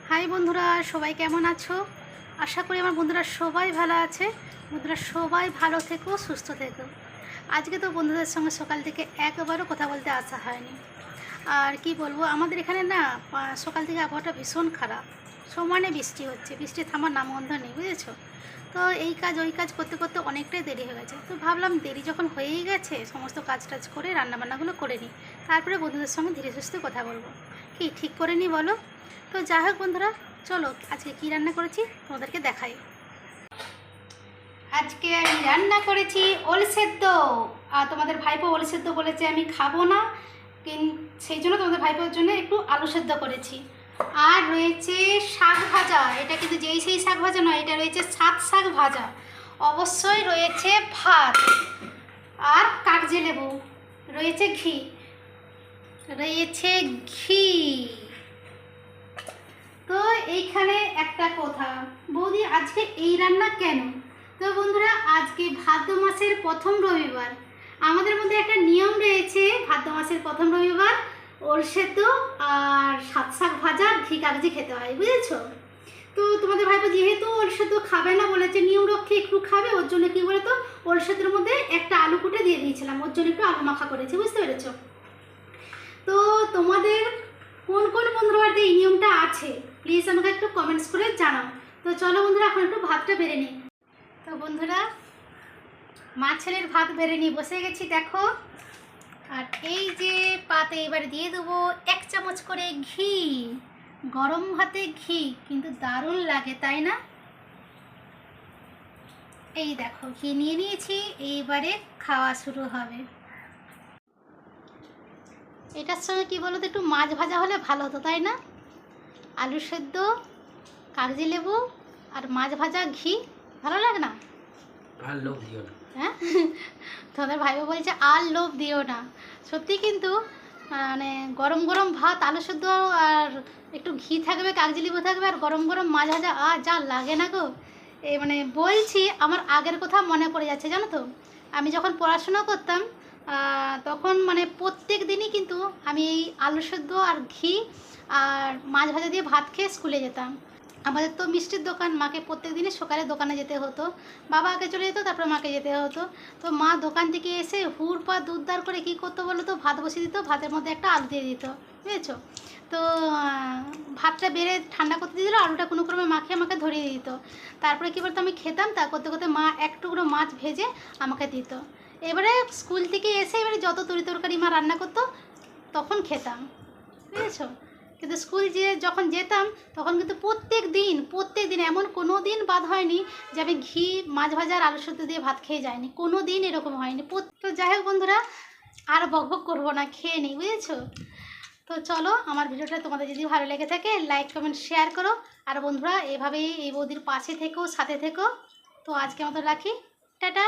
High বন্ধুরা, সবাই কেমন আছো? আশা করি আমার বন্ধুরা সবাই ভালো আছে। বন্ধুরা সবাই ভালো থেকো, সুস্থ থেকো। আজকে তো বন্ধুদের সঙ্গে সকাল থেকে একবারও কথা বলতে আসা হয়নি। আর কি বলবো, আমাদের এখানে না সকাল থেকে আবহাওয়াটা ভীষণ খারাপ। সমানে বৃষ্টি হচ্ছে, বৃষ্টি থামার নামগন্ধ নেই, বুঝেছো? তো এই কাজ ওই কাজ করতে করতে অনেকটাই দেরি হয়ে গেছে। তো ভাবলাম দেরি যখন হয়েই গেছে, সমস্ত কাজ টাজ করে রান্নাবান্নাগুলো করে নিই, তারপরে বন্ধুদের সঙ্গে ধীরে সুস্থে কথা বলবো। কি ঠিক করে নিই বলো? তো যাই হোক বন্ধুরা, চলো আজকে কি রান্না করেছি তোমাদেরকে দেখাই। আজকে আমি রান্না করেছি ওল সেদ্ধ। আর তোমাদের ভাইপো ওল সেদ্ধ বলেছে আমি খাবো না, সেই জন্য তোমাদের ভাইপোর জন্য একটু আলু সেদ্ধ করেছি। আর রয়েছে শাক ভাজা। এটা কিন্তু যেই সেই শাক ভাজা নয়, এটা রয়েছে সাত শাক ভাজা। অবশ্যই রয়েছে ভাত আর কাগজি লেবু, রয়েছে ঘি, রয়েছে ঘি। তো এইখানে একটা কথা, বৌদি আজকে এই রান্না কেন? তো বন্ধুরা, আজকে ভাদ্র মাসের প্রথম রবিবার। আমাদের মধ্যে একটা নিয়ম রয়েছে, ভাদ্র মাসের প্রথম রবিবার ওল সেদ্ধ আর সাত শাক ভাজা ঘি কাগজি খেতে হয়, বুঝেছো? তো তোমাদের ভাইপো যেহেতু ওল সেদ্ধ খাবে না বলেছে, নিয়ম রক্ষে একটু খাবে, ওর জন্য কি বলে তো ওল সেদ্ধের মধ্যে একটা আলু কুটে দিয়ে দিয়েছিলাম, ওর জন্য একটু আলু মাখা করেছি, বুঝতে পেরেছো? তো তোমাদের কোন কোন বন্ধুর বাড়িতে এই নিয়মটা আছে প্লিজ আমাকে একটু কমেন্টস করে জানাও। তো চলো বন্ধুরা, এখন একটু ভাতটা বেড়ে নিই। তো বন্ধুরা, মা ছেলের ভাত বেড়ে নিয়ে বসে গেছি, দেখো। আর এই যে পাতে এবারে দিয়ে দেবো 1 চামচ করে ঘি। গরম ভাতে ঘি কিন্তু দারুণ লাগে, তাই না? এই দেখো ঘি নিয়ে নিয়েছি, এইবারে খাওয়া শুরু হবে। এটার সঙ্গে কি বলো তো, একটু মাছ ভাজা হলে ভালো হতো, তাই না? আলু সেদ্ধ, কাগজি লেবু আর মাছ ভাজা ঘি, ভালো লাগে না? আর লোভ দিও না। হ্যাঁ, তোমাদের ভাইবা বলছে আর লোভ দিও না। সত্যি কিন্তু মানে গরম গরম ভাত, আলু সেদ্ধ আর একটু ঘি থাকবে, কাগজি লেবু থাকবে আর গরম গরম মাছ ভাজা, আর যা লাগে না গো। এই মানে বলছি, আমার আগের কথা মনে পড়ে যাচ্ছে, জানো তো? আমি যখন পড়াশোনা করতাম তখন মানে প্রত্যেক দিনই কিন্তু আমি এই আলু সেদ্ধ আর ঘি আর মাছ ভাজা দিয়ে ভাত খেয়ে স্কুলে যেতাম। আমাদের তো মিষ্টির দোকান, মাকে প্রত্যেক দিনই সকালে দোকানে যেতে হতো। বাবা আগে চলে যেত, তারপরে মাকে যেতে হতো। তো মা দোকান থেকে এসে হুড় পা দুধদার করে কী করতো বলো তো, ভাত বসিয়ে দিত, ভাতের মধ্যে একটা আলু দিয়ে দিত, বুঝেছো? তো ভাতটা বেড়ে ঠান্ডা করতে দিল, আলুটা কোনো ক্রমে মাখিয়ে আমাকে ধরিয়ে দিত। তারপরে কী বলতো, আমি খেতাম, তা করতে করতে মা এক টুকরো মাছ ভেজে আমাকে দিত। এবারে স্কুল থেকে এসে এবারে যত তরি তরকারি মা রান্না করতো তখন খেতাম, বুঝেছো? কিন্তু স্কুল যখন যেতাম তখন কিন্তু প্রত্যেক দিন এমন কোনো দিন বাদ হয়নি যে আমি ঘি মাছ ভাজা আর আলু সেদ্ধ দিয়ে ভাত খেয়ে যাইনি, কোনো দিন এরকম হয়নি। তো যাই হোক বন্ধুরা, আর বকবক করবো না, খেয়ে নিই, বুঝেছো? তো চলো, আমার ভিডিওটা তোমাদের যদি ভালো লেগে থাকে লাইক কমেন্ট শেয়ার করো। আর বন্ধুরা, এভাবেই এই বৌদির পাশে থেকো, সাথে থেকো। তো আজকে মতো রাখি, টাটা।